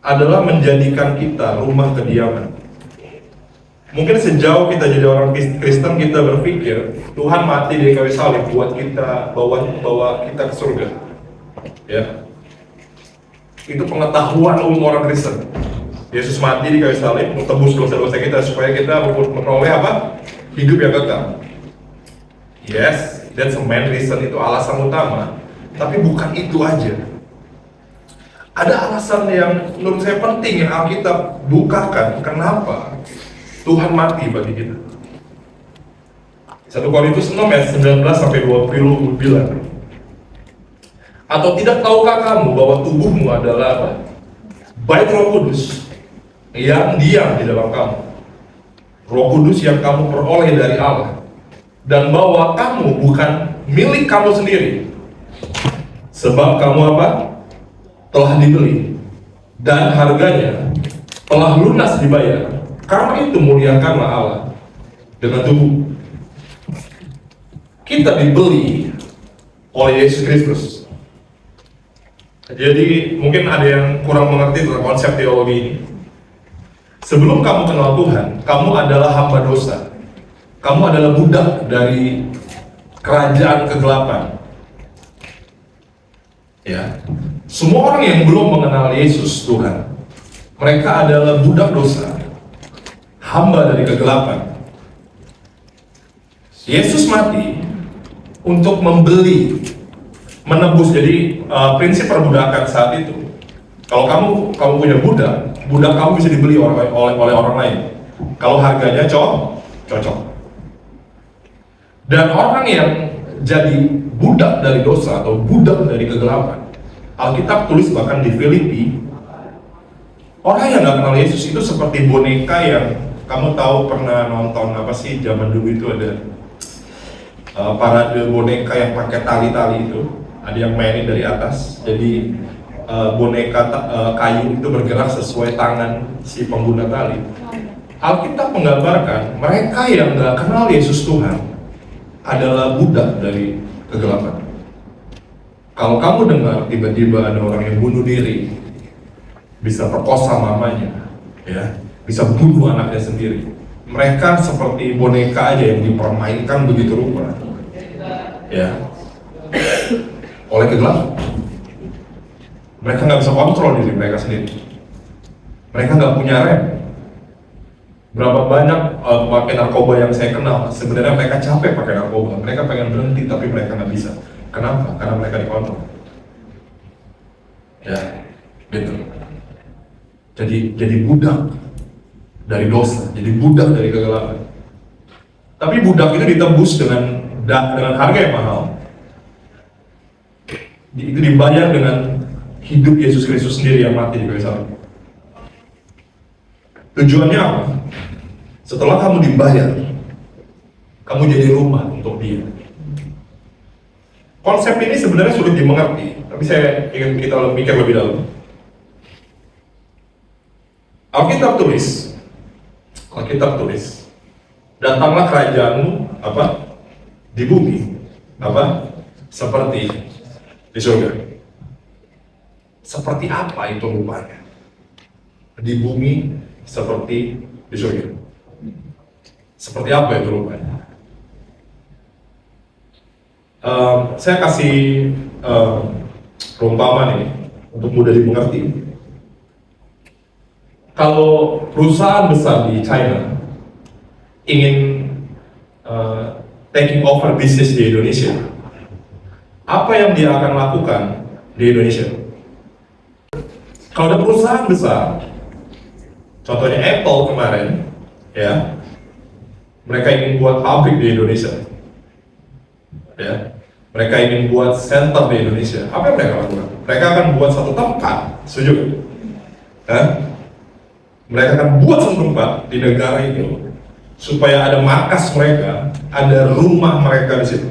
adalah menjadikan kita rumah kediaman. Mungkin sejauh kita jadi orang Kristen, kita berpikir Tuhan mati di kayu salib buat kita bawa kita ke surga. Ya, itu pengetahuan umum orang Kristen. Yesus mati di kayu salib untuk tebus dosa-dosa kita supaya kita memperoleh apa? Hidup yang kekal. Yes, that's the main reason, itu alasan utama. Tapi bukan itu aja. Ada alasan yang menurut saya penting yang Alkitab bukakan. Kenapa Tuhan mati bagi kita? 1 Korintus 6 ayat 19 sampai 20 bilang, atau tidak tahukah kamu bahwa tubuhmu adalah apa? Bait Roh Kudus yang diam di dalam kamu. Roh Kudus yang kamu peroleh dari Allah, dan bahwa kamu bukan milik kamu sendiri, sebab kamu apa? Telah dibeli, dan harganya telah lunas dibayar. Karena itu muliakanlah Allah dengan tubuh. Kita dibeli oleh Yesus Kristus. Jadi mungkin ada yang kurang mengerti tentang konsep teologi ini. Sebelum kamu kenal Tuhan, kamu adalah hamba dosa. Kamu adalah budak dari kerajaan kegelapan. Ya, semua orang yang belum mengenal Yesus Tuhan, mereka adalah budak dosa, hamba dari kegelapan. Yesus mati untuk membeli, menebus. Jadi prinsip perbudakan saat itu, kalau kamu punya budak kamu bisa dibeli oleh orang lain kalau harganya cocok. Dan orang yang jadi budak dari dosa atau budak dari kegelapan, Alkitab tulis bahkan di Filipi, orang yang nggak kenal Yesus itu seperti boneka yang kamu tahu pernah nonton apa sih zaman dulu itu ada parade boneka yang pakai tali-tali itu, ada yang mainin dari atas, jadi boneka kayu itu bergerak sesuai tangan si pengguna tali. Alkitab menggambarkan mereka yang nggak kenal Yesus Tuhan adalah budak dari kegelapan. Kalau kamu dengar tiba-tiba ada orang yang bunuh diri, bisa perkosa mamanya, ya, bisa bunuh anaknya sendiri, mereka seperti boneka aja yang dipermainkan begitu rupa, ya, oleh kegelapan. Mereka nggak bisa kontrol diri mereka sendiri. Mereka nggak punya rem. Berapa banyak pemakai narkoba yang saya kenal, sebenarnya mereka capek pakai narkoba, mereka pengen berhenti tapi mereka nggak bisa. Kenapa? Karena mereka dikontrol. Ya, gitu. Jadi budak dari dosa, jadi budak dari kegelapan. Tapi budak itu ditebus dengan harga yang mahal. Itu dibayar dengan hidup Yesus Kristus sendiri yang mati di kayu salib. Tujuannya apa? Setelah kamu dibayar, kamu jadi rumah untuk Dia. Konsep ini sebenarnya sulit dimengerti, tapi saya ingin kita mikir lebih dalam. Alkitab tulis, datanglah kerajaanmu apa? Di bumi, apa? Seperti di surga. Seperti apa itu rupanya? Di bumi seperti di surga. Seperti apa itu rupanya? Saya kasih perumpamaan ini untuk mudah dimengerti. Kalau perusahaan besar di China ingin taking over bisnis di Indonesia, apa yang dia akan lakukan di Indonesia? Kalau ada perusahaan besar, contohnya Apple kemarin, ya, mereka ingin buat pabrik di Indonesia, ya, mereka ingin buat center di Indonesia. Apa yang mereka lakukan? Mereka akan buat satu tempat, setuju? Mereka akan buat satu tempat di negara itu supaya ada markas mereka, ada rumah mereka di situ,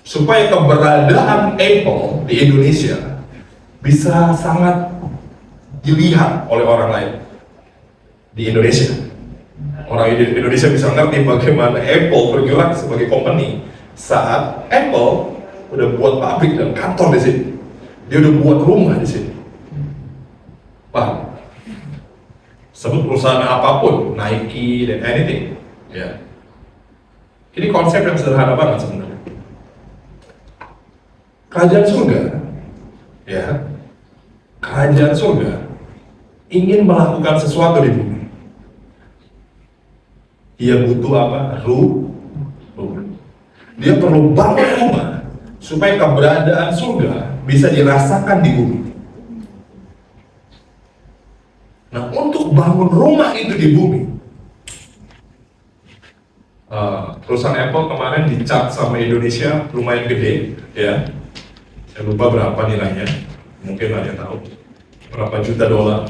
supaya keberadaan Apple di Indonesia bisa sangat dilihat oleh orang lain di Indonesia. Orang Indonesia bisa ngerti bagaimana Apple bergerak sebagai company saat Apple udah buat pabrik dan kantor di sini. Dia udah buat rumah di sini. Paham? Sebut perusahaan apapun, Nike dan anything, ya. Ini konsep yang sederhana banget sebenarnya. Kerajaan surga, ya, kerajaan surga ingin melakukan sesuatu di bumi. Dia butuh apa? Rumah. Dia perlu bangun rumah supaya keberadaan surga bisa dirasakan di bumi. Nah, untuk bangun rumah itu di bumi, perusahaan Apple kemarin dicat sama Indonesia lumayan gede, ya. Saya lupa berapa nilainya, mungkin ada yang tahu berapa juta dolar.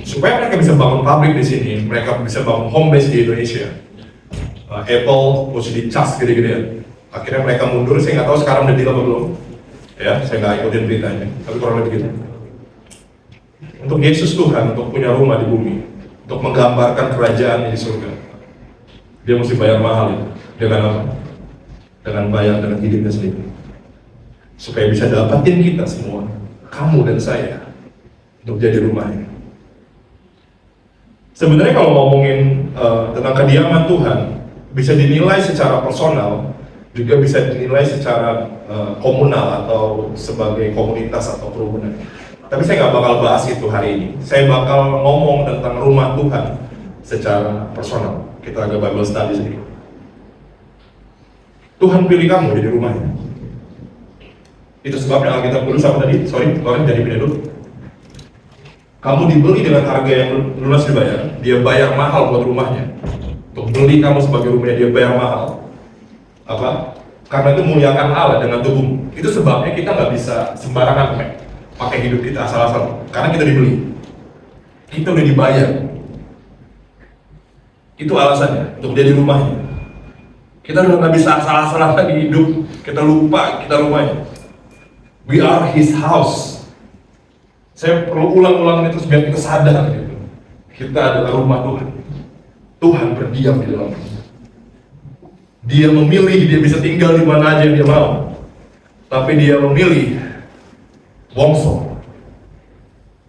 Supaya mereka bisa bangun pabrik di sini, mereka bisa bangun home base di Indonesia. Apple mesti dicas gede-gedean. Akhirnya mereka mundur, saya nggak tahu sekarang udah deal apa belum. Ya, saya nggak ikutin beritanya, tapi kurang lebih gitu. Untuk Yesus Tuhan, untuk punya rumah di bumi, untuk menggambarkan kerajaan di surga, dia mesti bayar mahal itu. Dengan apa? Dengan bayar dengan hidupnya sendiri. Supaya bisa dapatin kita semua, kamu dan saya, untuk jadi rumahnya. Sebenarnya kalau ngomongin tentang kediaman Tuhan, bisa dinilai secara personal, juga bisa dinilai secara komunal atau sebagai komunitas atau kerumunan. Tapi saya nggak bakal bahas itu hari ini. Saya bakal ngomong tentang rumah Tuhan secara personal. Kita agak Bible study sedikit. Tuhan pilih kamu jadi rumahnya. Itu sebabnya Alkitab dulu sama tadi, Loren jadi pindah dulu. Kamu dibeli dengan harga yang lunas dibayar. Dia bayar mahal buat rumahnya. Untuk beli kamu sebagai rumahnya, dia bayar mahal. Apa? Karena itu muliakan Allah dengan tubuhmu. Itu sebabnya kita nggak bisa sembarangan pakai hidup kita asal-asalan. Karena kita dibeli. Kita udah dibayar. Itu alasannya, untuk jadi rumahnya. Kita udah nggak bisa asal-asalan lagi hidup. Kita lupa kita rumahnya. We are His house. Saya perlu ulang-ulang itu biar kita sadar gitu. Kita adalah rumah Tuhan. Tuhan berdiam di dalamnya. Dia memilih, dia bisa tinggal di mana aja yang dia mau. Tapi dia memilih Wongso.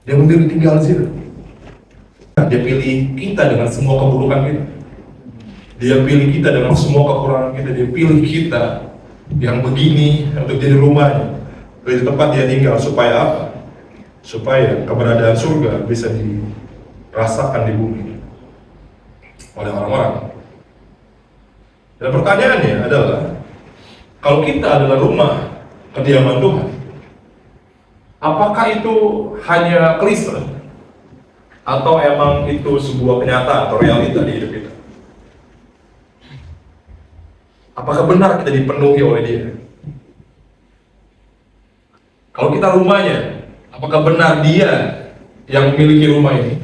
Dia memilih tinggal di situ. Dia pilih kita dengan semua keburukan kita. Dia pilih kita dengan semua kekurangan kita. Dia pilih kita yang begini untuk jadi rumahnya. Di tempat dia tinggal supaya apa? Supaya keberadaan surga bisa dirasakan di bumi oleh orang-orang. Dan pertanyaannya adalah, kalau kita adalah rumah kediaman Tuhan, apakah itu hanya klise? Atau emang itu sebuah kenyataan atau realita di hidup kita? Apakah benar kita dipenuhi oleh Dia? Kalau kita rumahnya, apakah benar Dia yang memiliki rumah ini?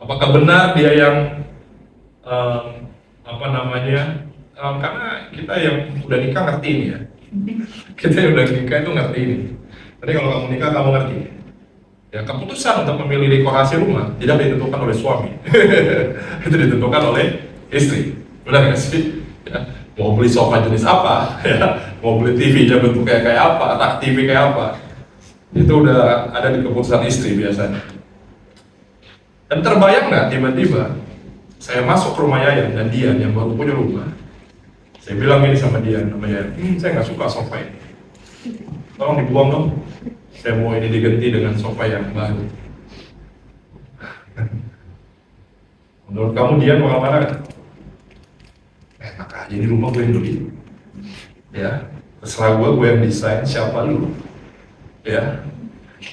Apakah benar Dia yang karena kita yang udah nikah ngerti ini ya. Kita yang udah nikah itu ngerti ini. Jadi kalau kamu nikah kamu ngerti. Ya, keputusan untuk memilih dekorasi rumah tidak ditentukan oleh suami. Itu ditentukan oleh istri. Benar nggak sih? Ya, mau beli sofa jenis apa? Ya, mau beli TV-nya bentuknya kayak apa? Tak TV kayak apa? Itu udah ada di keputusan istri biasanya. Dan terbayang nggak tiba-tiba saya masuk ke rumah Yayan dan Dian yang baru punya rumah. Saya bilang ini sama Dian, namanya, saya nggak suka sofa ini. Tolong dibuang dong. Saya mau ini diganti dengan sofa yang baru. Menurut kamu Dian bakal mana? Enak aja ini rumah gue yang beli. Ya, terserah gue yang desain, siapa lu? Ya,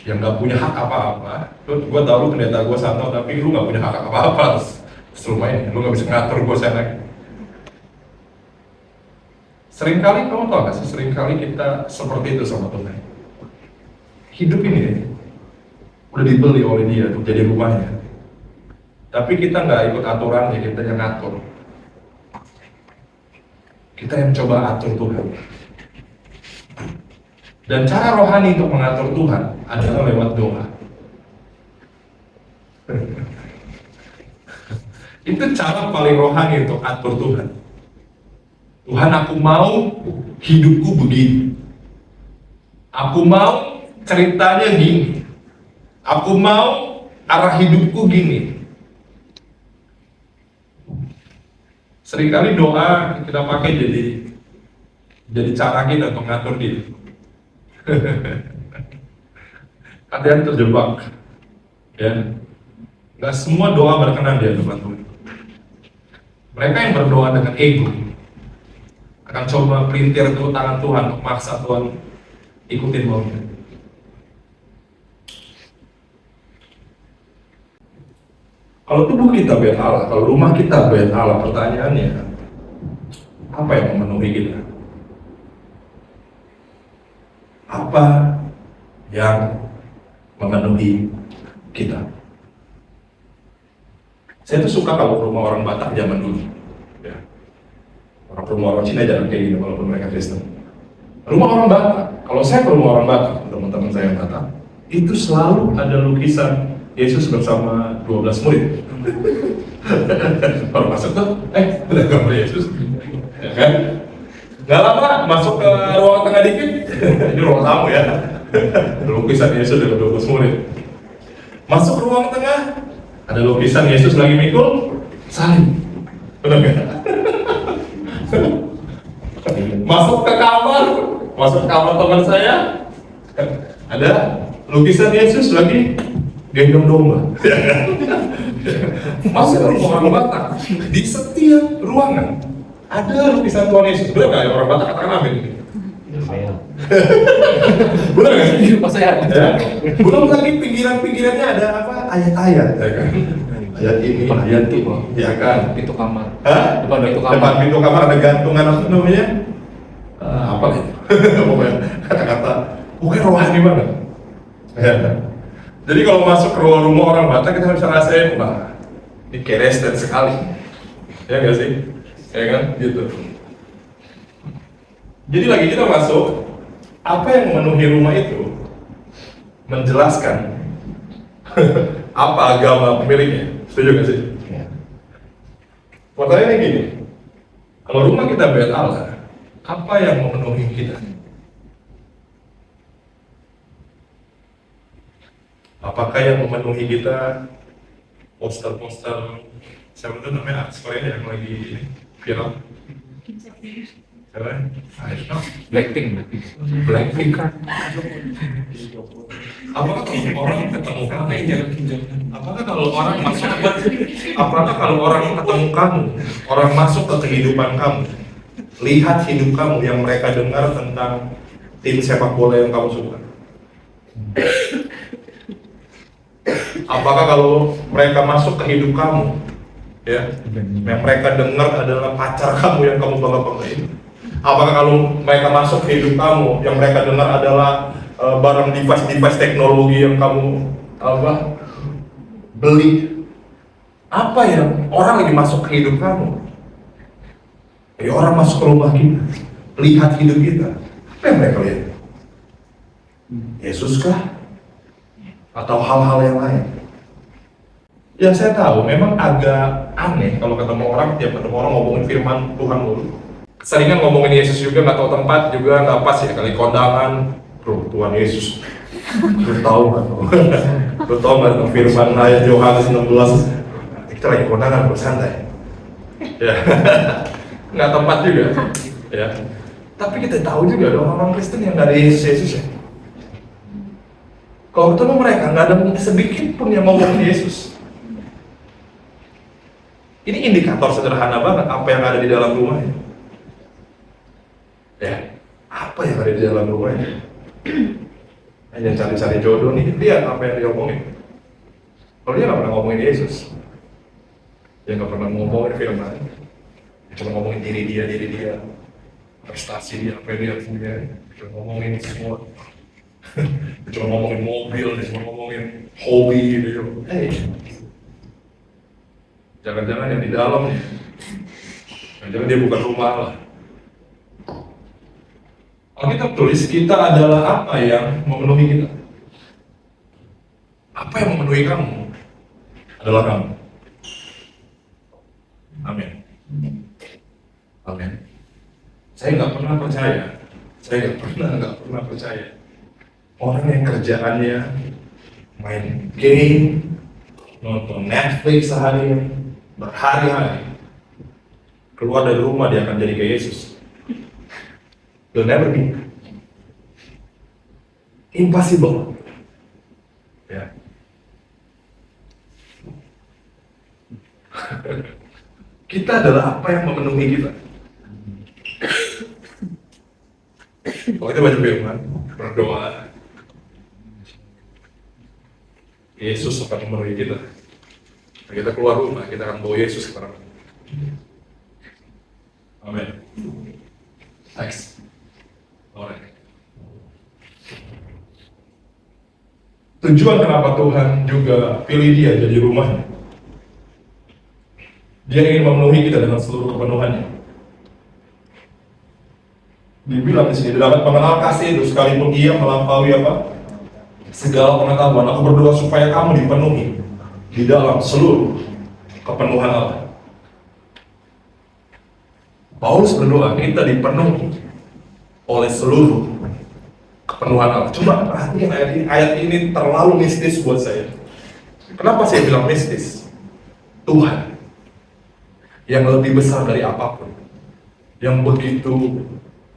yang nggak punya hak apa-apa. Gue tahu lu pendeta gue santau, tapi lu nggak punya hak apa-apa atas rumah ini. Lu nggak bisa ngatur gue sana. Seringkali kamu tahu nggak sih? Seringkali kita seperti itu sama Tuhan. Hidup ini udah dibeli oleh Dia untuk jadi rumahnya. Tapi kita nggak ikut aturannya, kita yang ngatur. Kita yang coba atur Tuhan. Dan cara rohani untuk mengatur Tuhan adalah lewat doa. Itu cara paling rohani untuk atur Tuhan. Tuhan, aku mau hidupku begini. Aku mau ceritanya gini. Aku mau arah hidupku gini. Seringkali doa kita pakai jadi cara kita untuk ngatur diri. Hati-hati terjebak. Ya. Nggak semua doa berkenan di hadapan Tuhan. Mereka yang berdoa dengan ego akan coba pelintir tuh tangan Tuhan untuk maksa Tuhan ikutin maunya. Kalau tubuh kita bait Allah, kalau rumah kita bait Allah, pertanyaannya apa yang memenuhi kita? Apa yang memenuhi kita? Saya tuh suka kalau rumah orang Batak zaman dulu. Ya. Rumah orang Cina jangan kayak gini walaupun mereka Kristen. Rumah orang Batak, kalau saya ke rumah orang Batak, teman-teman saya yang Batak, itu selalu ada lukisan Yesus bersama 12 murid. Kalau masuk tuh, udah gambar Yesus, ya kan? Gak lama masuk ke ruang tengah dikit, ini ruang tamu ya. Lukisan Yesus dengan 12 murid. Masuk ke ruang tengah, ada lukisan Yesus lagi mikul salib. Benar nggak? Masuk ke kamar teman saya, ada lukisan Yesus lagi gendong domba. Masuk ke orang Batak, di setiap ruangan ada lukisan Tuhan Yesus. Benar nggak? Orang Batak katakan amin. Benar nggak? Saya Ya. Belum lagi pinggiran-pinggirannya ada apa? Ayat-ayat, ya kan? Ayat ini, ayat itu, ya kan? Pintu kamar. Hah? Depan pintu kamar. Depan pintu kamar ada gantungan apa namanya? Apa itu? Pokoknya kata-kata, pokoknya rohani banget. Ya. Jadi kalau masuk ke rumah orang Batak kita bisa rasain, wah, ini keresten sekali. Ya nggak sih? Ya kan? Gitu. Jadi lagi kita masuk, apa yang memenuhi rumah itu menjelaskan apa agama pemiliknya. Setuju nggak sih? Ya. Pertanyaannya gini, kalau rumah kita bait Allah, apa yang memenuhi kita? Apakah yang memenuhi kita poster-poster, siapa itu namanya artis Korea yang lagi ini viral? Siapa? Blackpink. Blackpink kan? Apakah kalau orang ketemu kamu? Apakah kalau orang masuk? Apakah kalau orang ketemu kamu, orang masuk ke kehidupan kamu, lihat hidup kamu yang mereka dengar tentang tim sepak bola yang kamu suka? Apakah kalau mereka masuk ke hidup kamu, ya, yang mereka dengar adalah pacar kamu yang kamu bangga-banggain? Apakah kalau mereka masuk ke hidup kamu, yang mereka dengar adalah barang device teknologi yang kamu beli? Apa yang orang lagi masuk ke hidup kamu? Ya, orang masuk ke rumah kita, lihat hidup kita, apa yang mereka lihat? Yesus kah? Atau hal-hal yang lain? Ya saya tahu, memang agak aneh kalau ketemu orang, tiap ketemu orang ngomongin firman Tuhan dulu. Keseringan ngomongin Yesus juga, nggak tahu tempat juga nggak pas ya, kali kondangan, bro, Tuhan Yesus. Lu tahu nggak tuh? Lu tahu nggak tuh firman ayat Yohanes 16? Kita lagi kondangan, bro, santai. Ya, nggak tempat juga. Ya, tapi kita tahu juga ada orang Kristen yang nggak ada Yesus ya. Kalau ketemu mereka nggak ada sedikit pun yang ngomongin Yesus. Ini indikator sederhana banget apa yang ada di dalam rumahnya. Ya, apa yang ada di dalam rumahnya? Hanya cari-cari jodoh nih, lihat apa yang dia omongin. Kalau dia nggak pernah ngomongin Yesus, dia nggak pernah ngomongin firman, dia cuma ngomongin diri dia, prestasi dia, apa yang dia punya, dia cuma ngomongin semua. Dia cuma ngomongin mobil, dia cuma ngomongin hobi, dia cuma, jangan-jangan yang di dalam nih, jangan-jangan dia bukan rumah Allah. Alkitab tulis kita adalah apa yang memenuhi kita. Apa yang memenuhi kamu adalah kamu. Amin. Amin. Saya nggak pernah percaya Orang yang kerjaannya main game, nonton Netflix seharian, berhari-hari, keluar dari rumah dia akan jadi kayak Yesus. Will never be. Impossible. Ya. Kita adalah apa yang memenuhi kita. Kalau kita baca firman, berdoa, Yesus akan memenuhi kita. Nah, kita keluar rumah, kita akan bawa Yesus ke mana. Amin. Next. Alright. Tujuan kenapa Tuhan juga pilih dia jadi rumahnya. Dia ingin memenuhi kita dengan seluruh kepenuhannya. Dibilang di sini, dapat mengenal kasih itu sekalipun ia melampaui apa? Segala pengetahuan. Aku berdoa supaya kamu dipenuhi di dalam seluruh kepenuhan Allah. Paulus berdoa kita dipenuhi oleh seluruh kepenuhan Allah. Coba perhatikan ayat ini terlalu mistis buat saya. Kenapa saya bilang mistis? Tuhan yang lebih besar dari apapun, yang begitu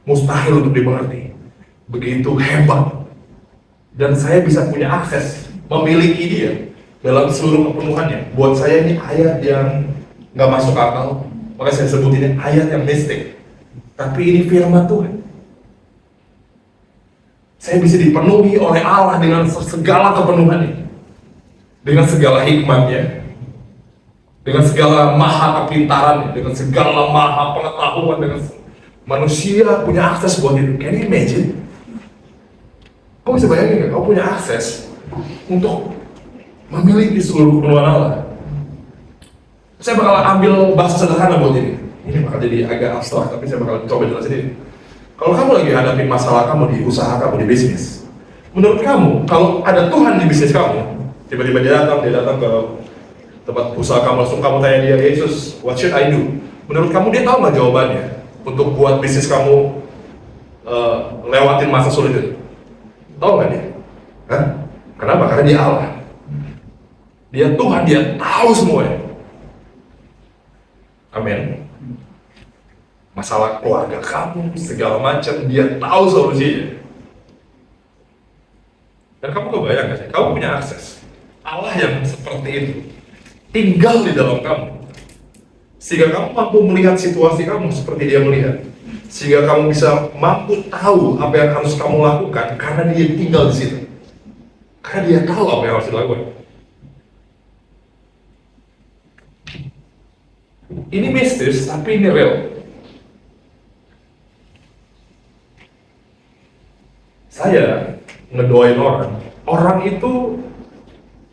mustahil untuk dimengerti, begitu hebat, dan saya bisa punya akses memiliki dia dalam seluruh kepenuhannya. Buat saya ini ayat yang nggak masuk akal, makanya saya sebut ini ayat yang mistik. Tapi ini firman Tuhan. Saya bisa dipenuhi oleh Allah dengan segala kepenuhannya, dengan segala hikmatnya, dengan segala maha kepintarannya, dengan segala maha pengetahuan, dengan manusia punya akses buat itu. Can you imagine? Kau bisa bayangin nggak? Kau punya akses untuk memiliki seluruh kepenuhan Allah. Saya bakal ambil bahasa sederhana buat ini. Ini bakal jadi agak abstrak, tapi saya bakal coba jelasin ini. Kalau kamu lagi hadapin masalah kamu di usaha kamu, di bisnis, menurut kamu, kalau ada Tuhan di bisnis kamu, tiba-tiba dia datang ke tempat usaha kamu, langsung kamu tanya dia, Yesus, what should I do? Menurut kamu dia tahu nggak jawabannya untuk buat bisnis kamu lewatin masa sulit itu? Tahu nggak dia? Hah? Kenapa? Karena dia Allah. Dia Tuhan, dia tahu semuanya. Amin. Masalah keluarga kamu, segala macam, dia tahu solusinya. Dan kamu kebayang nggak sih? Kamu punya akses. Allah yang seperti itu tinggal di dalam kamu, sehingga kamu mampu melihat situasi kamu seperti dia melihat, sehingga kamu bisa mampu tahu apa yang harus kamu lakukan karena dia tinggal di situ, karena dia tahu apa yang harus dilakukan. Ini mistis, tapi ini real. Saya ngedoain orang itu,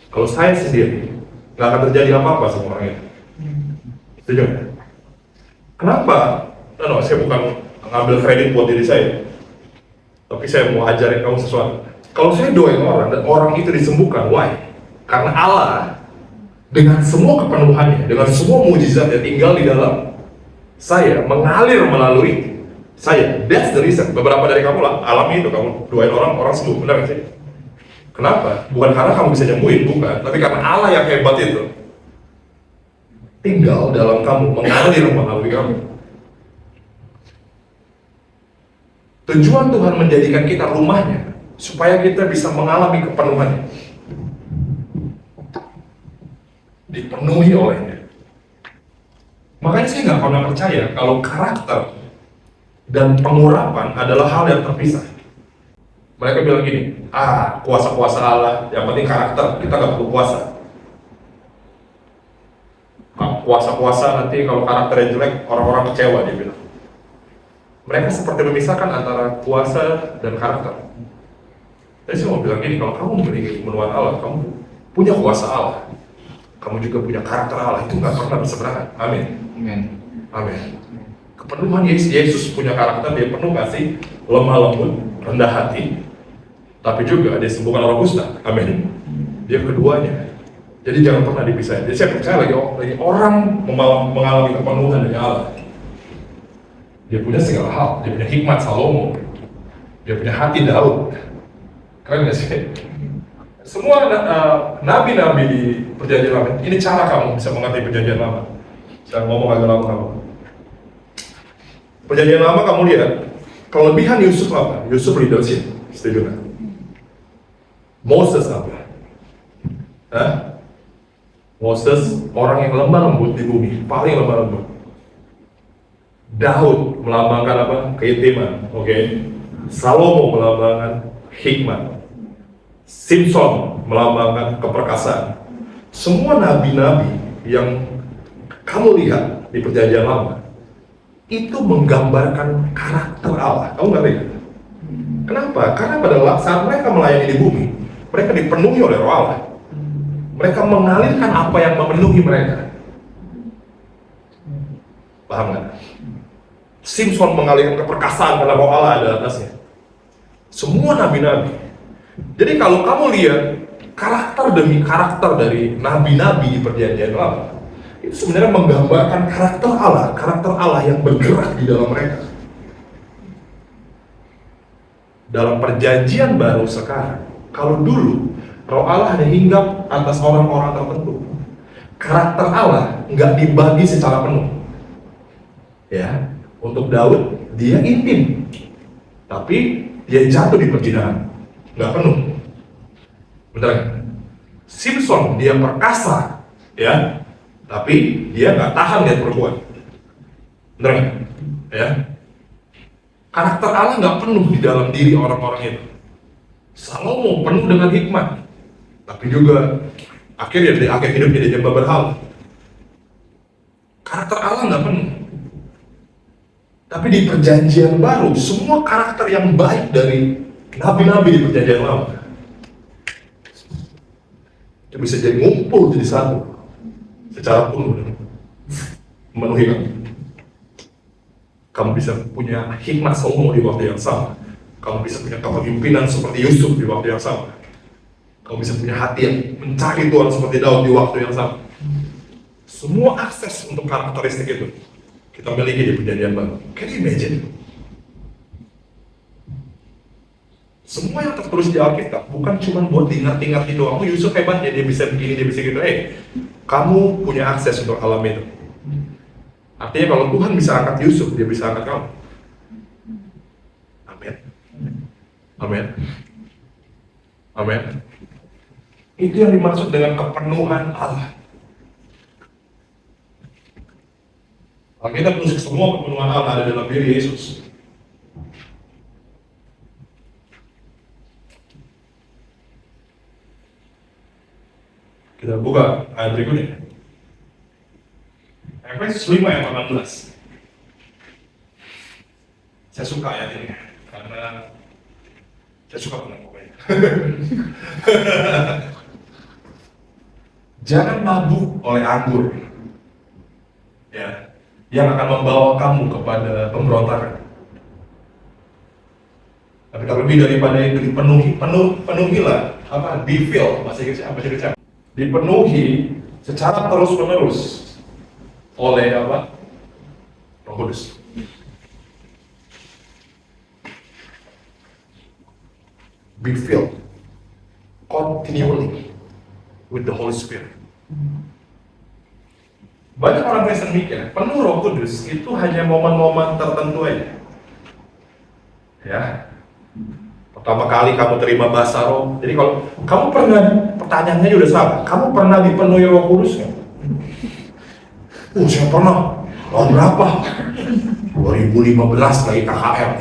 kalau saya sendiri nggak akan terjadi apa-apa sama orang itu. Setuju nggak? Kenapa? Saya bukan ngambil kredit buat diri saya, tapi saya mau ajarin kamu sesuatu. Kalau saya doain orang dan orang itu disembuhkan, why? Karena Allah dengan semua kepenuhannya, dengan semua mujizat yang tinggal di dalam saya, mengalir melalui saya. That's the reason. Beberapa dari kamu lah alami itu, kamu doain orang sembuh, benar nggak sih? Kenapa? Bukan karena kamu bisa nyembuhin, bukan, tapi karena Allah yang hebat itu tinggal dalam kamu, mengalir melalui kamu. Tujuan Tuhan menjadikan kita rumahnya supaya kita bisa mengalami kepenuhannya, dipenuhi olehnya. Makanya saya nggak pernah percaya kalau karakter dan pengurapan adalah hal yang terpisah. Mereka bilang gini, kuasa-kuasa Allah, yang penting karakter, kita nggak perlu kuasa. Kuasa-kuasa nanti kalau karakternya jelek, orang-orang kecewa, dia bilang. Mereka seperti memisahkan antara kuasa dan karakter. Jadi saya mau bilang gini, kalau kamu memiliki kepenuhan Allah, kamu punya kuasa Allah, kamu juga punya karakter Allah, itu nggak pernah berseberangan. Amin. Amin. Kepenuhan Yesus punya karakter, dia penuh kasih, lemah lembut, rendah hati, tapi juga dia sembuhkan orang kusta. Amin. Dia keduanya. Jadi jangan pernah dipisahin. Jadi saya percaya lagi orang mengalami kepenuhan dari Allah. Dia punya segala hal, dia punya hikmat Salomo, dia punya hati Daud, Keren gak sih? Semua nabi-nabi di perjanjian lama, ini cara kamu bisa mengerti perjanjian lama. Saya ngomong agak lama kamu. Perjanjian lama kamu lihat, kelebihan Yusuf apa? Yusuf leadership, setuju kan? Moses apa? Hah? Moses orang yang lemah lembut di bumi, paling lemah lembut. Daud melambangkan apa? Keintiman, oke? Salomo melambangkan hikmat. Simpson melambangkan keperkasaan. Semua nabi-nabi yang kamu lihat di perjanjian lama itu menggambarkan karakter Allah. Kamu ngerti? Kenapa? Karena pada saat mereka melayani di bumi, mereka dipenuhi oleh Roh Allah. Mereka mengalirkan apa yang memenuhi mereka. Paham nggak? Simpson mengalirkan keperkasaan karena Roh Allah ada atasnya. Semua nabi-nabi. Jadi kalau kamu lihat karakter demi karakter dari nabi-nabi di perjanjian lama, itu sebenarnya menggambarkan karakter Allah yang bergerak di dalam mereka. Dalam perjanjian baru sekarang, kalau dulu Roh Allah hanya hinggap atas orang-orang tertentu, karakter Allah nggak dibagi secara penuh. Ya, untuk Daud dia intim, tapi dia jatuh di perjinahan. Nggak penuh, bener kan? Simpson dia perkasa, ya, tapi dia nggak tahan lihat perempuan, bener kan? Ya, karakter Allah nggak penuh di dalam diri orang-orang itu. Salomo penuh dengan hikmat, tapi juga akhirnya di akhir hidupnya dia nyembah berhala. Karakter Allah nggak penuh. Tapi di perjanjian baru, semua karakter yang baik dari nabi-nabi di perjanjian lama itu bisa jadi ngumpul jadi satu secara penuh, memenuhi kamu. Kamu bisa punya hikmat Salomo di waktu yang sama. Kamu bisa punya kepemimpinan seperti Yusuf di waktu yang sama. Kamu bisa punya hati yang mencari Tuhan seperti Daud di waktu yang sama. Semua akses untuk karakteristik itu kita miliki di perjanjian baru. Can you imagine? Semua yang tertulis di Alkitab bukan cuma buat diingat-ingat gitu. Oh, Yusuf hebat ya, dia bisa begini, dia bisa gitu. Kamu punya akses untuk alam itu. Artinya kalau Tuhan bisa angkat Yusuf, dia bisa angkat kamu. Amin. Amin. Amin. Itu yang dimaksud dengan kepenuhan Allah. Alkitab menunjuk semua kepenuhan Allah ada dalam diri Yesus. Kita buka ayat berikutnya. Efesus 5 ayat 18. Saya suka ayat ini karena saya suka tenang pokoknya. Jangan mabuk oleh anggur, ya, yang akan membawa kamu kepada pemberontakan. Tapi terlebih daripada itu penuhilah apa? Be filled, bahasa Inggris apa sih? Dipenuhi secara terus-menerus oleh apa? Roh Kudus. Be filled continually with the Holy Spirit. Banyak orang Kristen mikir, penuh Roh Kudus itu hanya momen-momen tertentu aja. Ya. Pertama kali kamu terima bahasa roh. Jadi kalau kamu pernah, pertanyaannya udah salah. Kamu pernah dipenuhi Roh Kudus nggak? Saya pernah. Tahun berapa? 2015 lagi KKR.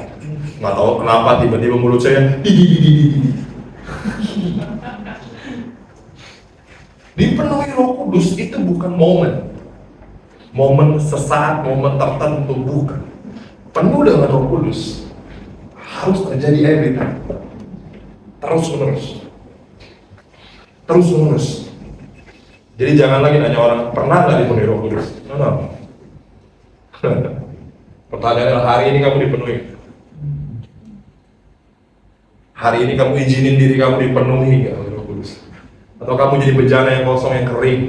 Nggak tahu kenapa tiba-tiba mulut saya dipenuhi Roh Kudus itu bukan momen sesaat, momen tertentu, bukan. Penuh dengan Roh Kudus harus terjadi every time, terus menerus. Jadi jangan lagi nanya orang pernah nggak dipenuhi Roh Kudus. No. Pertanyaannya, hari ini kamu dipenuhi? Hari ini kamu izinin diri kamu dipenuhi nggak oleh Roh Kudus? Atau kamu jadi bejana yang kosong, yang kering,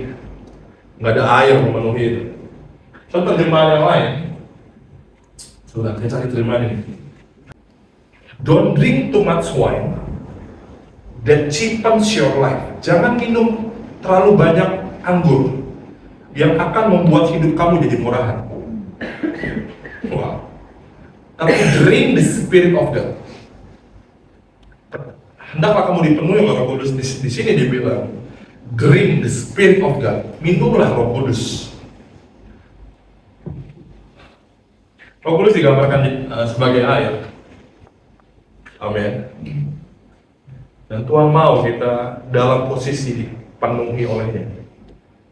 nggak ada air memenuhi itu? So, terjemahan yang lain, sudah, saya cari terjemahan ini. Don't drink too much wine, that cheapens your life. Jangan minum terlalu banyak anggur yang akan membuat hidup kamu jadi murahan. Wow. Tapi drink the Spirit of God. Hendaklah kamu dipenuhi oleh Roh Kudus. Di sini dibilang, drink the Spirit of God. Minumlah Roh Kudus. Roh Kudus digambarkan sebagai air. Amin. Dan Tuhan mau kita dalam posisi dipenuhi olehnya.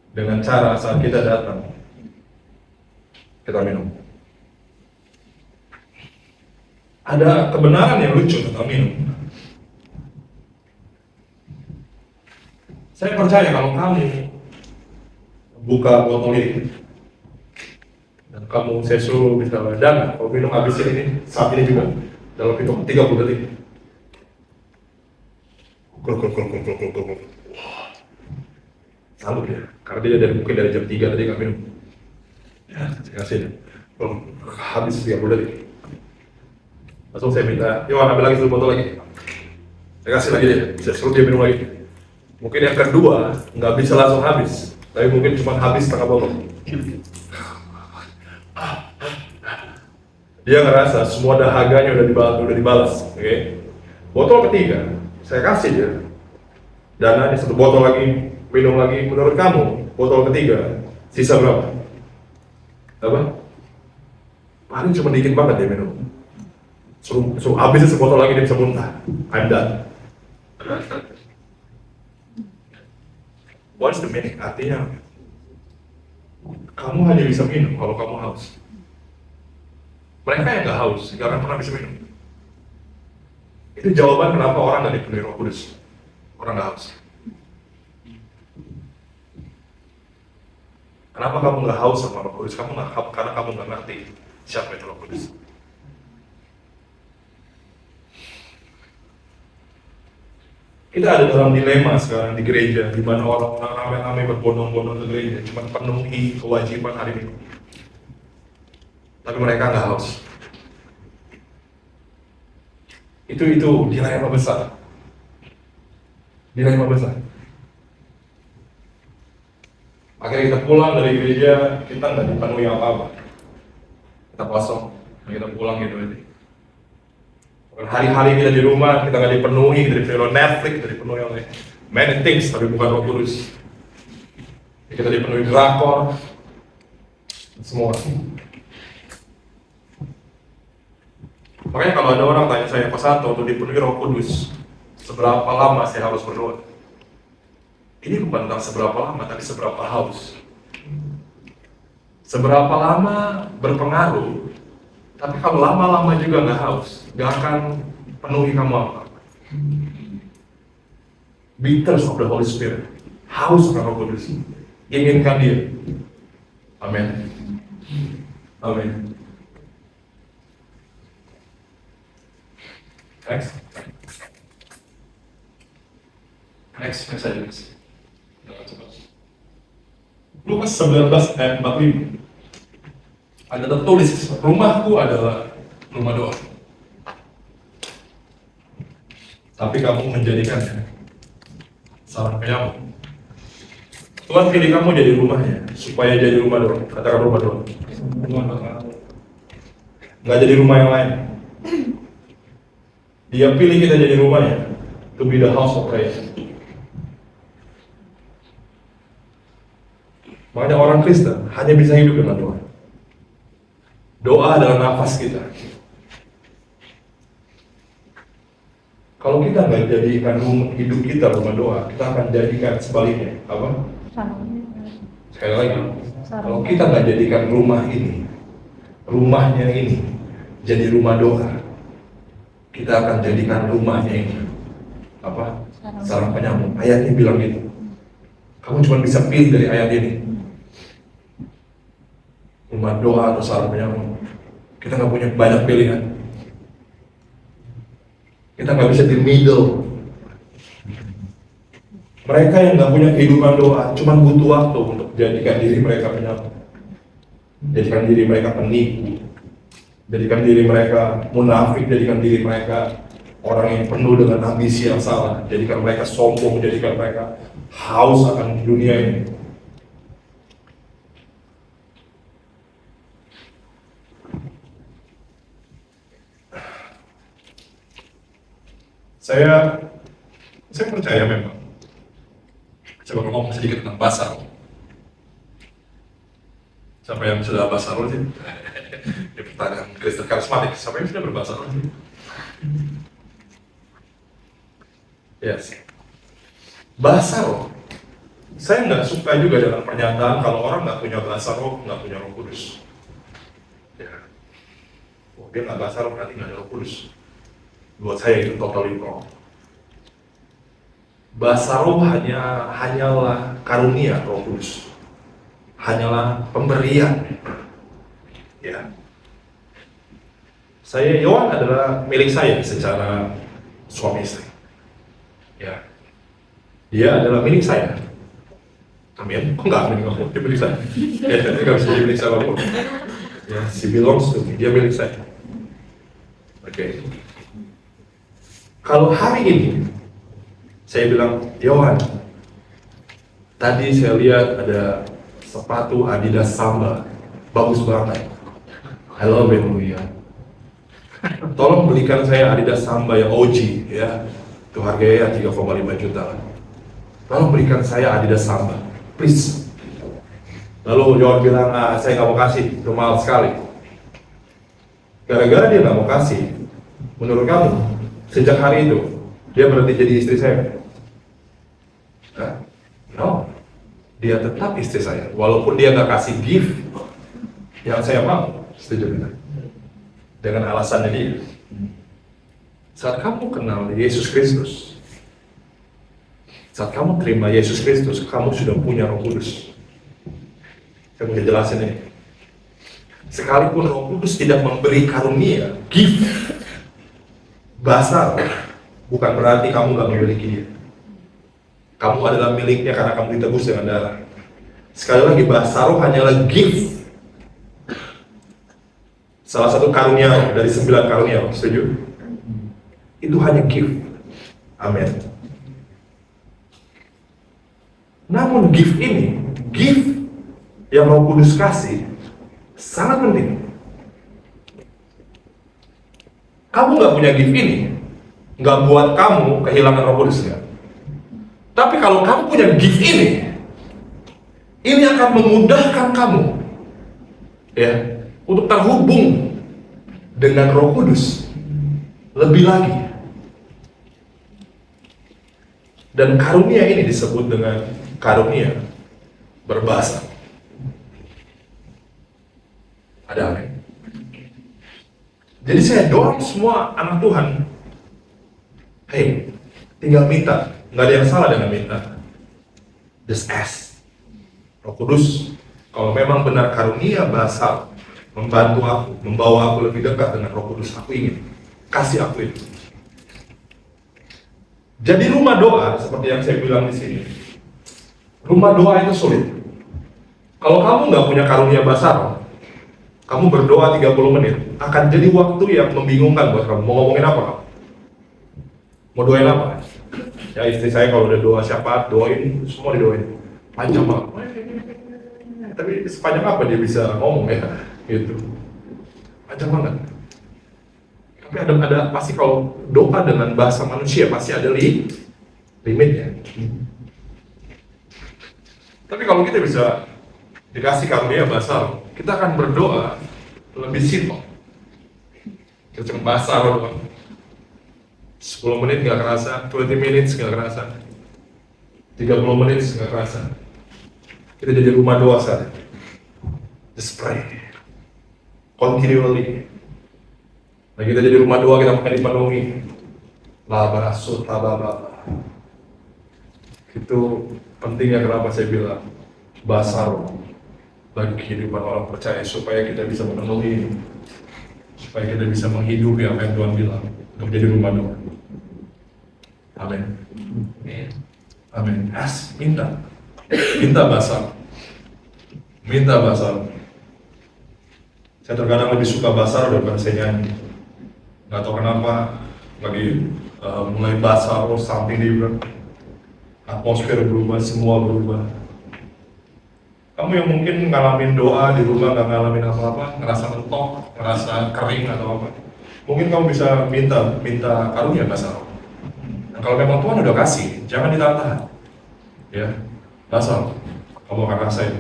Dengan cara saat kita datang, kita minum. Ada kebenaran yang lucu tentang minum. Saya percaya kalau kamu buka botol ini dan kamu saya suruh misalnya dan kalau minum habis ini saat ini juga dalam hitungan 30 detik. Salut ya, karena dia mungkin dari jam 3 tadi nggak minum. Ya, saya kasih ya. Habis 30 detik. Langsung saya minta, yuk ambil lagi 1 botol lagi. Saya kasih lagi dia, saya suruh dia minum lagi. Mungkin yang kedua nggak bisa langsung habis, tapi mungkin cuma habis setengah botol. Dia ngerasa semua dahaganya udah dibalas, oke? Botol ketiga, saya kasih dia. Dana 1 botol lagi, minum lagi. Menurut kamu, botol ketiga sisa berapa? Apa? Paling cuma dikit banget dia minum. Suruh habisnya sebotol lagi dia bisa muntah. I'm done. What's the meaning? Artinya kamu hanya bisa minum kalau kamu haus. Mereka yang gak haus, gak akan pernah bisa minum. Itu jawaban kenapa orang gak dipenuhi Roh Kudus. Orang gak haus. Kenapa kamu gak haus sama Roh Kudus? Karena kamu gak ngerti siapa itu Roh Kudus. Kita ada dalam dilema sekarang di gereja, di mana orang-orang ramai-ramai berbondong-bondong ke gereja, cuma penuhi kewajiban hari Minggu. Tapi mereka nggak haus. Itu dilema besar. Dilema besar. Akhirnya kita pulang dari gereja, kita nggak dipenuhi apa-apa. Kita kosong, kita pulang gitu aja. Hari-hari kita di rumah, kita nggak dipenuhi, kita dipenuhi oleh Netflix, kita dipenuhi oleh many things, tapi bukan Roh Kudus. Kita dipenuhi drakor, semua. Makanya kalau ada orang tanya saya, Pak Santo, untuk dipenuhi Roh Kudus, seberapa lama saya harus berdoa? Ini bukan tentang seberapa lama, tapi seberapa haus. Seberapa lama berpengaruh, tapi kalau lama-lama juga nggak haus, nggak akan penuhi kamu apa. Be thirst of the Holy Spirit, haus akan Roh Kudus, inginkan Dia. Amin. Amin. Next aja guys. Lukas 19 ayat 45. Ada tertulis, rumahku adalah rumah doa. Tapi kamu menjadikannya sarang penyamuk. Tuhan pilih kamu jadi rumahnya, supaya jadi rumah doa. Katakan rumah doa. Nggak jadi rumah yang lain. Dia pilih kita jadi rumahnya, to be the house of prayer. Makanya orang Kristen hanya bisa hidup dengan doa. Doa adalah nafas kita. Kalau kita nggak jadikan hidup kita rumah doa, kita akan jadikan sebaliknya. Apa? Sekali lagi, kalau kita nggak jadikan rumah ini, rumahnya ini, jadi rumah doa, kita akan jadikan rumahnya ini apa? Sarang penyamuk. Ayatnya bilang gitu. Kamu cuma bisa pilih dari ayat ini. Rumah doa atau sarang penyamuk. Kita nggak punya banyak pilihan. Kita nggak bisa di middle. Mereka yang nggak punya kehidupan doa, cuma butuh waktu untuk jadikan diri mereka penyamuk, jadikan diri mereka penipu, jadikan diri mereka munafik, jadikan diri mereka orang yang penuh dengan ambisi yang salah, jadikan mereka sombong, jadikan mereka haus akan dunia ini. Saya percaya memang. Coba ngomong sedikit tentang bahasa roh. Siapa yang sudah bahasa roh sih? Ini pertanyaan Kristen karismatik. Siapa yang sudah berbahasa roh sih? Yes. Bahasa roh. Saya nggak suka juga dengan pernyataan kalau orang nggak punya bahasa roh, nggak punya Roh Kudus. Ya. Oh, dia nggak bahasa roh berarti nggak ada Roh Kudus. Buat saya itu totally wrong. Bahasa roh hanyalah karunia Roh Kudus. Hanyalah pemberian. Ya. Yohan adalah milik saya secara suami istri. Ya. Dia adalah milik saya. Amin. Kok nggak milik aku? Dia milik saya. Ya, dia nggak bisa jadi milik siapapun. Ya, she belongs to me. Dia milik saya. Oke. Kalau hari ini saya bilang, Yohan, tadi saya lihat ada sepatu Adidas Samba, bagus banget. I love it. Tolong belikan saya Adidas Samba yang OG, ya. Itu harganya 3,5 juta. Tolong berikan saya Adidas Samba, please. Lalu Yohan bilang, saya nggak mau kasih, itu mahal sekali. Gara-gara dia nggak mau kasih, menurut kamu, sejak hari itu, dia berhenti jadi istri saya? No, dia tetap istri saya, walaupun dia nggak kasih gift yang saya mau. Setuju kan? Dengan alasannya dia. Saat kamu kenal Yesus Kristus, saat kamu terima Yesus Kristus, kamu sudah punya Roh Kudus. Saya mau jelasin ini. Sekalipun Roh Kudus tidak memberi karunia, gift, bahasa, bukan berarti kamu nggak memiliki dia. Kamu adalah miliknya karena kamu ditebus dengan darah. Sekali lagi, bahasa roh hanyalah gift. Salah satu karunia dari 9 karunia, setuju? Itu hanya gift. Amin. Namun gift ini, gift yang Roh Kudus kasih, sangat penting. Kamu nggak punya gift ini, nggak buat kamu kehilangan Roh Kudus, ya. Tapi kalau kamu punya gift ini akan memudahkan kamu, ya, untuk terhubung dengan Roh Kudus lebih lagi. Dan karunia ini disebut dengan karunia berbahasa. Ada amin. Jadi saya dorong semua anak Tuhan, hey, tinggal minta. Nggak ada yang salah dengan minta. Just ask. Roh Kudus, kalau memang benar karunia bahasa membantu aku, membawa aku lebih dekat dengan Roh Kudus, aku ingin kasih aku itu. Jadi rumah doa, seperti yang saya bilang di sini, rumah doa itu sulit. Kalau kamu nggak punya karunia bahasa roh, kamu berdoa 30 menit, akan jadi waktu yang membingungkan buat kamu. Mau ngomongin apa kamu? Mau doain apa? Ya, istri saya kalau udah doa syafaat, doain, semua didoain. Panjang banget. Tapi sepanjang apa dia bisa ngomong, ya? Gitu. Panjang banget. Tapi ada pasti kalau doa dengan bahasa manusia pasti ada limitnya. Tapi kalau kita bisa dikasih karunia bahasa, kita akan berdoa lebih simpel. Kita cuma bahasa doang. 10 menit nggak kerasa, 20 minutes nggak kerasa, 30 menit nggak kerasa. Kita jadi rumah doa saja. Just pray continually. Nah, kita jadi rumah doa, kita makan dipenuhi. Labarasut, lababa. Itu pentingnya kenapa saya bilang bahasa roh bagi kehidupan orang percaya, supaya kita bisa memenuhi, supaya kita bisa menghidupi apa yang Tuhan bilang, untuk jadi rumah doa. Amin. Amin. Minta bahasa. Minta bahasa. Saya terkadang lebih suka bahasa daripada saya nyanyi. Nggak tahu kenapa. lagi mulai basah or something different. Atmosfer berubah, semua berubah. Kamu yang mungkin ngalamin doa di rumah nggak ngalamin apa-apa, ngerasa mentok, ngerasa kering atau apa, mungkin kamu bisa minta karunia basah roh. Nah, kalau memang Tuhan udah kasih, jangan ditahan, ya basah roh. Kamu akan rasain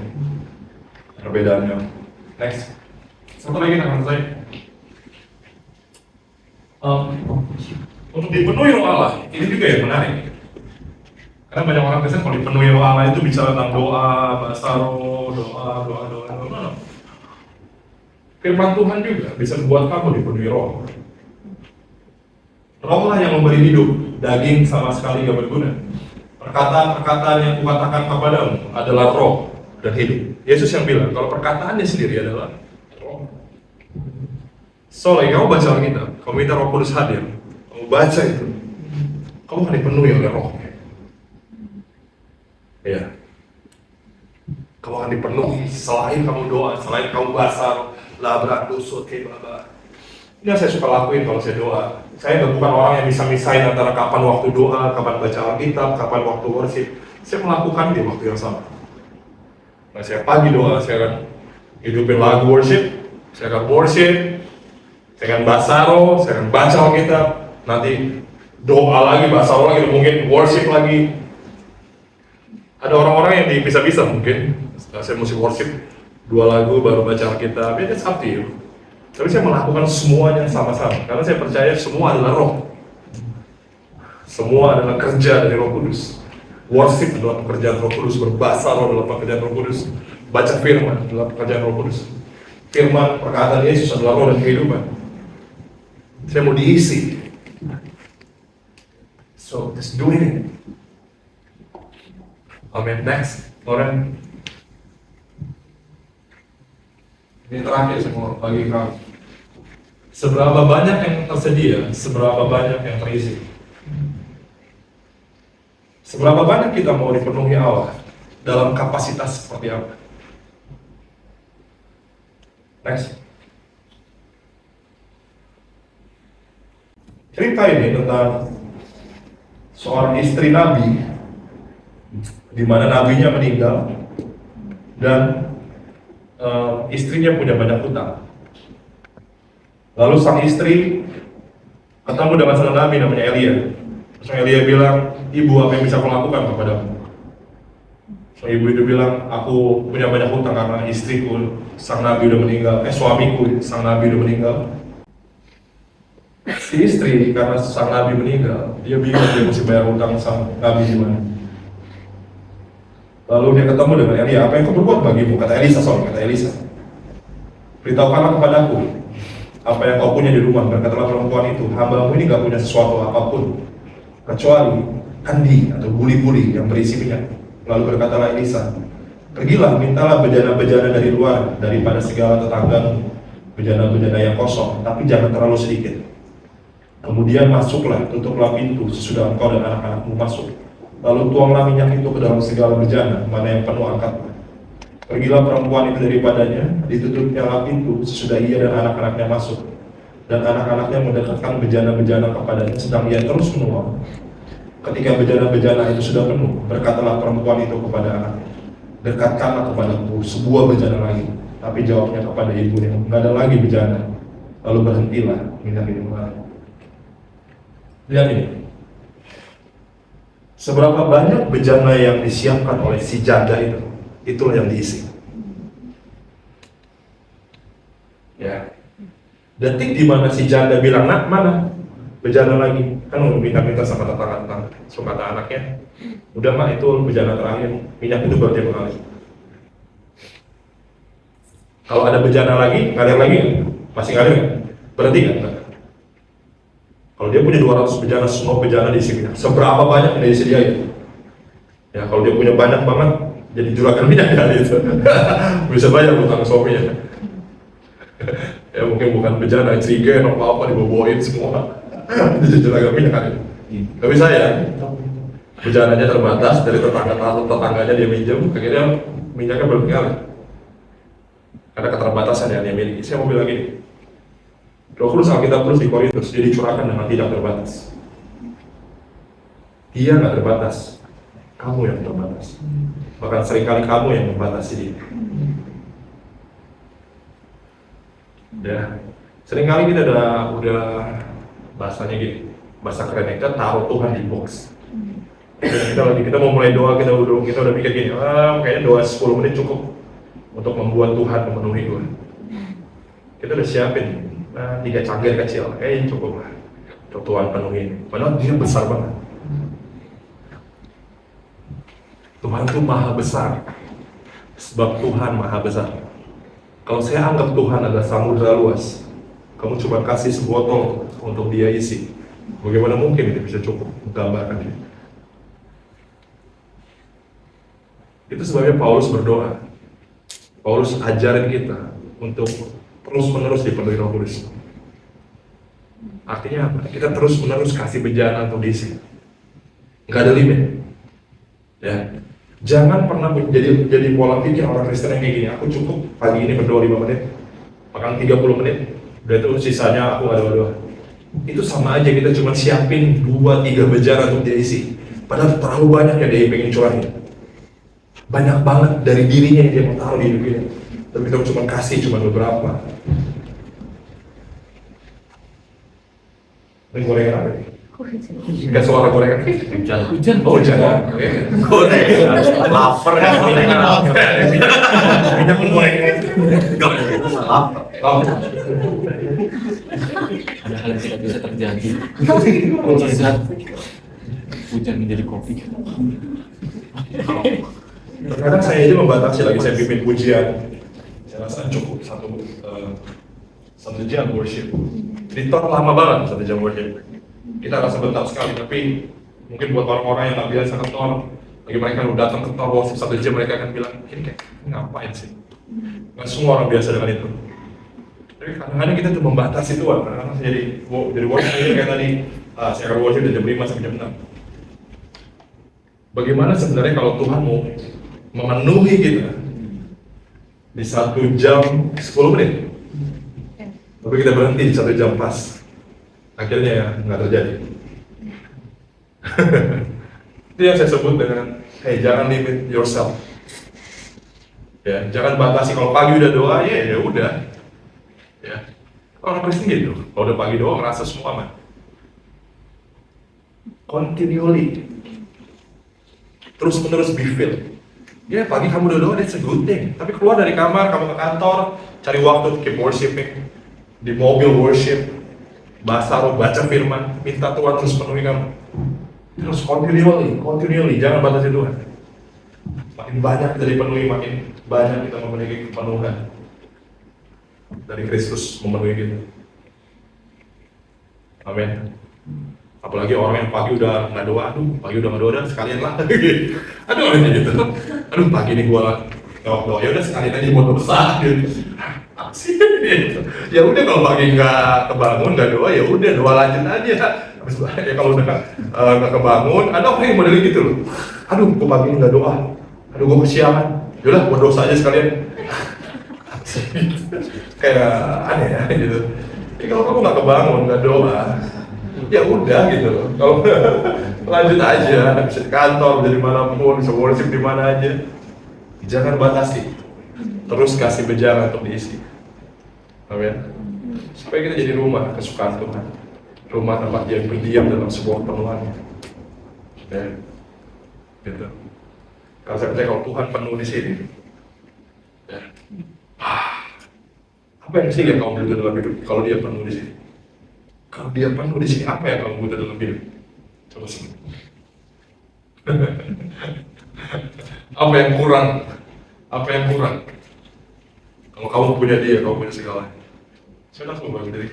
perbedaannya. Next, satu lagi teman saya. Untuk dipenuhi roh Allah, ini juga yang menarik. Karena banyak orang Kristen kalau dipenuhi roh Allah itu bicara tentang doa, bahasa roh, doa. No. Firman Tuhan juga bisa membuat kamu dipenuhi roh. Roh lah yang memberi hidup, daging sama sekali gak berguna. Perkataan-perkataan yang kukatakan kepadamu adalah roh dan hidup. Yesus yang bilang, kalau perkataannya sendiri adalah roh. So, lagi kamu baca Alkitab, kamu minta Roh Kudus hadir, kamu baca itu, kamu akan dipenuhi oleh roh. Ya, kamu akan dipenuhi selain kamu doa, selain kamu basar, labrak, kusut, kebaba. Ini yang saya suka lakuin kalau saya doa. Saya bukan orang yang bisa misahin antara kapan waktu doa, kapan baca Alkitab, kapan waktu worship. Saya melakukan di waktu yang sama. Nah, saya pagi doa, saya akan hidupin lagu worship, saya akan worship, saya akan basaro, saya akan baca Alkitab, nanti doa lagi, basaro lagi, mungkin worship lagi. Ada orang-orang yang dipisah-pisah mungkin, saya mesti worship 2 lagu baru baca Alkitab, ya that's up to you. Tapi saya melakukan semuanya sama-sama, karena saya percaya semua adalah roh. Semua adalah kerja dari Roh Kudus. Worship adalah pekerjaan Roh Kudus, berbahasa roh adalah pekerjaan Roh Kudus, baca firman adalah pekerjaan Roh Kudus. Firman perkataan Yesus adalah roh dan kehidupan. Saya mau diisi. So, just doing it. Amen. Next, Loren. Ini terakhir semua bagi kamu. Seberapa banyak yang tersedia, seberapa banyak yang terisi. Seberapa banyak kita mau dipenuhi Allah dalam kapasitas seperti apa? Next. Cerita ini tentang seorang istri Nabi, di mana nabinya meninggal dan istrinya punya banyak hutang. Lalu sang istri ketemu dengan sang nabi namanya Elia. Terus Elia bilang, ibu apa yang bisa aku lakukan kepadamu? So, ibu itu bilang, aku punya banyak hutang karena istriku sang nabi udah meninggal. Suamiku sang nabi udah meninggal. Si istri karena sang nabi meninggal, dia bingung dia mesti bayar hutang sang nabi di mana. Lalu dia ketemu dengan Elia, apa yang kau berbuat bagimu? Kata Elisa. Beritahukanlah kepadaku apa yang kau punya di rumah. Berkatalah perempuan itu, hambamu ini gak punya sesuatu apapun kecuali kandi atau buli-buli yang berisi minyak. Lalu berkatalah Elisa, pergilah mintalah bejana-bejana dari luar daripada segala tetanggamu, bejana-bejana yang kosong, tapi jangan terlalu sedikit. Kemudian masuklah, tutuplah pintu sesudah engkau dan anak-anakmu masuk. Lalu tuanglah minyak itu ke dalam segala bejana, mana yang penuh angkatlah. Pergilah perempuan itu daripadanya, ditutupnya pintu sesudah ia dan anak-anaknya masuk. Dan anak-anaknya mendekatkan bejana-bejana kepadanya, sedang ia terus menuang. Ketika bejana-bejana itu sudah penuh, berkatalah perempuan itu kepada anaknya, dekatkanlah kepadaku sebuah bejana lagi. Tapi jawabnya kepada ibunya, nggak ada lagi bejana. Lalu berhentilah minyak itu mengalir. Lihat ini. Seberapa banyak bejana yang disiapkan oleh si janda itu, itulah yang diisi. Ya. Detik di mana si janda bilang, nak mana bejana lagi? Kan udah minta-minta sama tetangga-tetangga. So kata anaknya, udah mak itu bejana terakhir, minyak itu baru dia mengalir. Kalau ada bejana lagi, ngalir lagi nggak? Masih ngalir nggak? Berhenti nggak? Kalau dia punya 200 bejana, semua bejana diisi minyak. Seberapa banyak yang disediain? Ya kalau dia punya banyak banget, jadi juragan minyak kali itu. Bisa bayar utang suaminya. Ya mungkin bukan bejana, cerigen, apa-apa dibawain semua. Jadi juragan minyak kali. Tapi saya, bejananya terbatas dari tetangganya dia minjem, akhirnya minyaknya berpengaruh. Karena keterbatasan yang dia miliki. Saya mau bilang gini, Roh Kudus Alkitab terus di Korintus, dia dicurahkan dengan tidak terbatas. Dia nggak terbatas, kamu yang terbatas. Bahkan seringkali kamu yang membatasi dia. Ya, seringkali kita udah bahasanya gitu, bahasa kerennya kita taruh Tuhan di box. Kita mau mulai doa, kita udah mikir gini, kayaknya doa 10 menit cukup untuk membuat Tuhan memenuhi Tuhan. Kita udah siapin 3 cangkir kecil, cukup lah untuk Tuhan penuhi. Padahal dia besar banget. Tuhan itu maha besar, sebab Tuhan maha besar. Kalau saya anggap Tuhan adalah samudera luas, kamu cuma kasih sebotol untuk dia isi, bagaimana mungkin itu bisa cukup menggambarkan dia? Itu sebabnya Paulus berdoa. Paulus ajarin kita untuk terus-menerus dipenuhi Roh Kudus. Artinya apa? Kita terus-menerus kasih bejana untuk diisi. Nggak ada limit. Ya. Jangan pernah jadi pola pikir orang Kristen yang kayak gini. Aku cukup pagi ini berdoa 5 menit, bahkan 30 menit. Udah itu sisanya aku nggak ada doa. Itu sama aja kita cuma siapin 2-3 bejana untuk dia isi. Padahal terlalu banyak yang dia pengen curahin. Banyak banget dari dirinya yang dia mau taruh di hidup ini. Tapi kita cuma kasih beberapa. Ini gorengan apa nih? Enggak suara gorengan. Hujan. Oh, hujan. Gorengan. Lapar kan? Minyak pun gorengan. Lapar. Ada hal yang tidak bisa terjadi. Mujizat. Hujan menjadi kopi. Terkadang saya aja membatasi lagi saya pimpin pujian. Saya rasa cukup satu jam worship. Di talk lama banget 1 jam worship. Kita rasa bentar sekali, tapi mungkin buat orang-orang yang nggak biasa ke talk, lagi mereka udah datang ke talk worship 1 jam, mereka akan bilang, ini kayak ngapain sih? Nggak semua orang biasa dengan itu. Tapi kadang-kadang kita tuh membatasi Tuhan. Kadang-kadang saya jadi worship ini kayak tadi, saya akan worship dari jam 5 sampai jam 6. Bagaimana sebenarnya kalau Tuhan mau memenuhi kita di 1 jam 10 menit? Tapi kita berhenti di 1 jam pas. Akhirnya ya nggak terjadi. Itu yang saya sebut dengan, jangan limit yourself. Ya, jangan batasi. Kalau pagi udah doa, ya udah. Ya, orang Kristen gitu. Kalau udah pagi doa ngerasa semua aman. Continually, terus-menerus be filled. Ya, pagi kamu udah doa, that's a good thing. Tapi keluar dari kamar, kamu ke kantor, cari waktu keep worshiping. Di mobil worship, bahasa roh, baca firman, minta Tuhan terus penuhi kamu. Terus continually, jangan batasi Tuhan. Makin banyak kita dipenuhi, makin banyak kita memiliki kepenuhan dari Kristus memenuhi kita. Amin. Apalagi orang yang pagi udah nggak doa, pagi udah nggak doa, dan sekalian lah. Gitu. Pagi ini gua nggak doa, ya udah sekalian aja buat dosa. Gitu. Ya udah, kalau pagi nggak kebangun, nggak doa, ya udah doa lanjut aja. Habis ya kalau udah nggak kebangun, ada orang yang model gitu loh. Gua pagi ini nggak doa, gua kesiangan. Yaudah, buat dosa aja sekalian. Kayak aneh ya gitu. Jadi kalau kamu nggak kebangun, nggak doa, ya udah gitu loh. Kalau lanjut aja, bisa di kantor, jadi manapun, bisa worship di mana aja. Jangan batasi. Terus kasih bejana untuk diisi. Amin. Supaya kita jadi rumah kesukaan Tuhan. Rumah tempat dia berdiam dalam sebuah penuhan. Ya. Gitu. Kalau saya percaya kalau Tuhan penuh di sini, ya. Apa yang sih yang kamu butuh dalam hidup? Kalau dia penuh di sini, apa yang kamu butuh dalam hidup? Coba sih. Apa yang kurang? Kalau kamu punya dia, kamu punya segala. Saya langsung bagi diri.